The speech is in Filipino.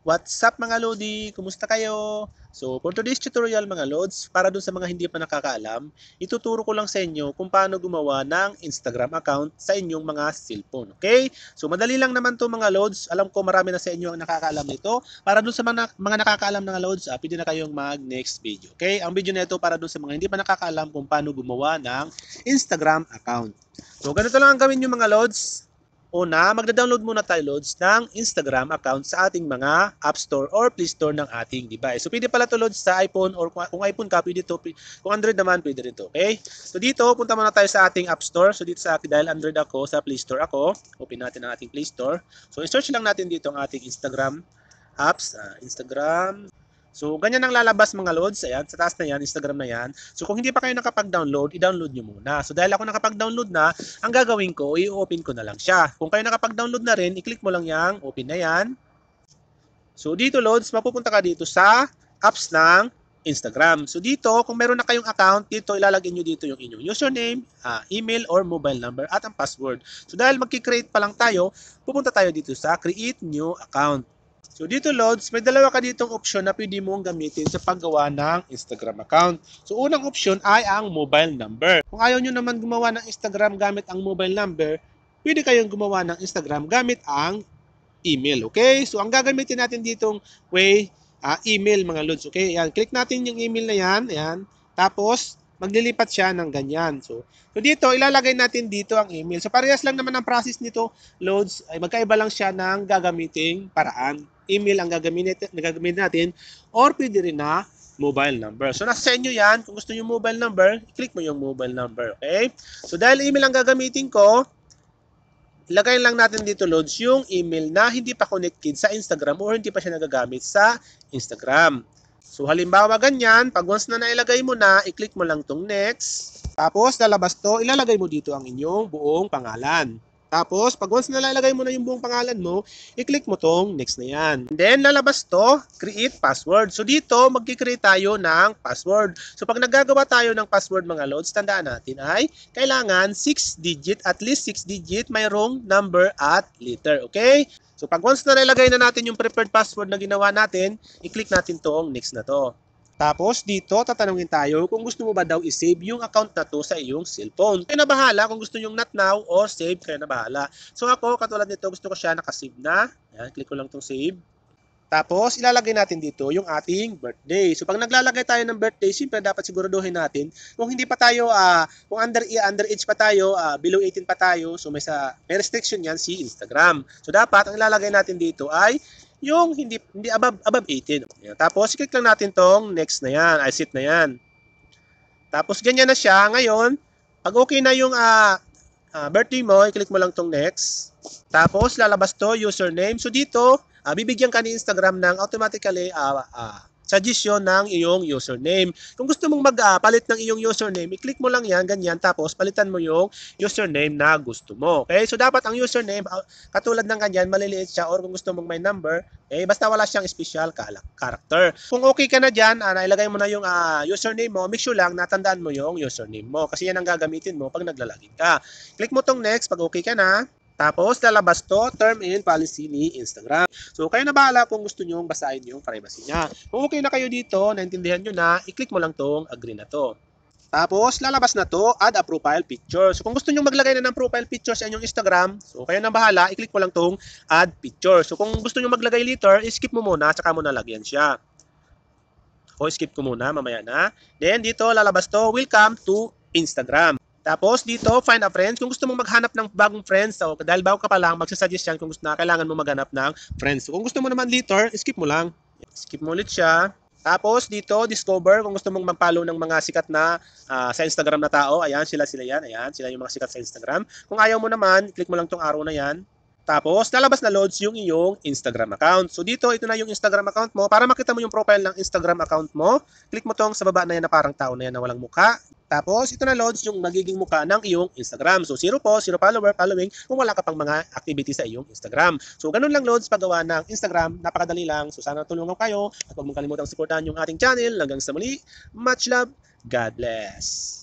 What's up mga Lodi? Kumusta kayo? So for today's tutorial mga Lods, para dun sa mga hindi pa nakakaalam, ituturo ko lang sa inyo kung paano gumawa ng Instagram account sa inyong mga cellphone. Okay? So madali lang naman to mga Lods. Alam ko marami na sa inyo ang nakakaalam nito. Para dun sa mga nakakaalam mga Lods, pwede na kayong mag next video. Okay? Ang video na ito para dun sa mga hindi pa nakakaalam kung paano gumawa ng Instagram account. So ganito lang ang gawin nyo mga Lods. Una, magda-download muna tayo Lods ng Instagram account sa ating mga App Store or Play Store ng ating device. So pwede pala to Lods sa iPhone or kung iPhone ka, pwede to. Kung Android naman, pwede rin to. Okay? So dito, punta muna tayo sa ating App Store. So dito sa akin, dahil Android ako, sa Play Store ako. Open natin ang ating Play Store. So i-search lang natin dito ang ating Instagram apps. Instagram. So, ganyan ang lalabas mga Lods. Ayan, sa taas na yan, Instagram na yan. So, kung hindi pa kayo nakapag-download, i-download nyo muna. So, dahil ako nakapag-download na, ang gagawin ko, i-open ko na lang siya. Kung kayo nakapag-download na rin, i-click mo lang yung open na yan. So, dito Lods, mapupunta ka dito sa apps ng Instagram. So, dito, kung meron na kayong account, dito ilalagay nyo dito yung inyong username, email, or mobile number, at ang password. So, dahil magki-create pa lang tayo, pupunta tayo dito sa create new account. So dito Lods, may dalawa ka ditong option na pwede mong gamitin sa paggawa ng Instagram account. So unang option ay ang mobile number. Kung ayaw nyo naman gumawa ng Instagram gamit ang mobile number, pwede kayong gumawa ng Instagram gamit ang email. Okay? So ang gagamitin natin ditong way, email mga Lods. Okay? Ayan, click natin yung email na yan. Ayan. Tapos, maglilipat siya ng ganyan. So dito, ilalagay natin dito ang email. So parehas lang naman ang process nito, Lods, ay magkaiba lang siya ng gagamiting paraan. Email ang gagamitin natin or pwede rin na mobile number. So nasa inyo yan. Kung gusto nyo mobile number, i-click mo yung mobile number. Okay? So dahil email ang gagamitin ko, ilagay lang natin dito Lods yung email na hindi pa connected sa Instagram or hindi pa siya nagagamit sa Instagram. So halimbawa ganyan, pag once na nailagay mo na, i-click mo lang tong next. Tapos lalabas to, ilalagay mo dito ang inyong buong pangalan. Tapos, pag once nalalagay mo na yung buong pangalan mo, i-click mo tong next na yan. And then, lalabas to, create password. So, dito, magkikreate tayo ng password. So, pag naggagawa tayo ng password mga Lods, tandaan natin ay kailangan 6 digit, at least 6 digit, mayroong number at letter. Okay? So, pag once na nalagay na natin yung preferred password na ginawa natin, i-click natin tong next na to. Tapos dito, tatanungin tayo kung gusto mo ba daw i-save yung account na to sa iyong cellphone. Kayo na bahala kung gusto nyong not now or save, kayo na bahala. So ako, katulad nito, gusto ko siya nakasave na. Ayan, click ko lang itong save. Tapos, ilalagay natin dito yung ating birthday. So, pag naglalagay tayo ng birthday, siyempre dapat siguraduhin natin. Kung hindi pa tayo, kung underage pa tayo, below 18 pa tayo, so may restriction yan si Instagram. So, dapat ang ilalagay natin dito ay yung hindi above 18. Ayan. Tapos, i-click lang natin tong next na yan, I set na yan. Tapos, ganyan na siya. Ngayon, pag okay na yung birthday mo, i-click mo lang tong next. Tapos, lalabas to, username. So, dito, bibigyan ka ni Instagram ng automatically suggestion ng iyong username. Kung gusto mong magpalit ng iyong username, i-click mo lang yan, ganyan, tapos palitan mo yung username na gusto mo. Okay? So, dapat ang username, katulad ng ganyan, maliliit siya, or kung gusto mong may number, basta wala siyang special character. Kung okay ka na dyan, nailagay mo na yung username mo, make sure lang natandaan mo yung username mo. Kasi yan ang gagamitin mo pag naglalagin ka. Click mo tong next pag okay ka na. Tapos, lalabas to, term and policy ni Instagram. So, kayo na bahala kung gusto nyo basahin yung privacy niya. Kung okay na kayo dito, naintindihan nyo na, i-click mo lang tong agree na to. Tapos, lalabas na to, add a profile picture. So, kung gusto nyo maglagay na ng profile picture sa inyong Instagram, so, kayo na bahala, i-click mo lang tong add picture. So, kung gusto nyo maglagay later, skip mo muna, tsaka mo nalagyan siya. O, skip ko muna, mamaya na. Then, dito, lalabas to, welcome to Instagram. Tapos dito, find a friend. Kung gusto mong maghanap ng bagong friends, so, dahil bago ka pa lang, magsasuggest yan kung gusto na kailangan mo maghanap ng friends. So, kung gusto mo naman later, skip mo lang. Skip mo ulit siya. Tapos dito, discover. Kung gusto mong mag-follow ng mga sikat na sa Instagram na tao, ayan, sila yan. Ayan, sila yung mga sikat sa Instagram. Kung ayaw mo naman, click mo lang tong arrow na yan. Tapos, lalabas na Lods yung iyong Instagram account. So, dito, ito na yung Instagram account mo. Para makita mo yung profile ng Instagram account mo, click mo tong sa baba na yan na parang tao na yan na walang mukha. Tapos, ito na Lods yung magiging mukha ng iyong Instagram. So, 0 follower, following, kung wala ka pang mga activity sa iyong Instagram. So, ganun lang Lods paggawa ng Instagram. Napakadali lang. So, sana tulungan kayo. At huwag mong kalimutang supportahan yung ating channel. Hanggang sa muli, much love. God bless.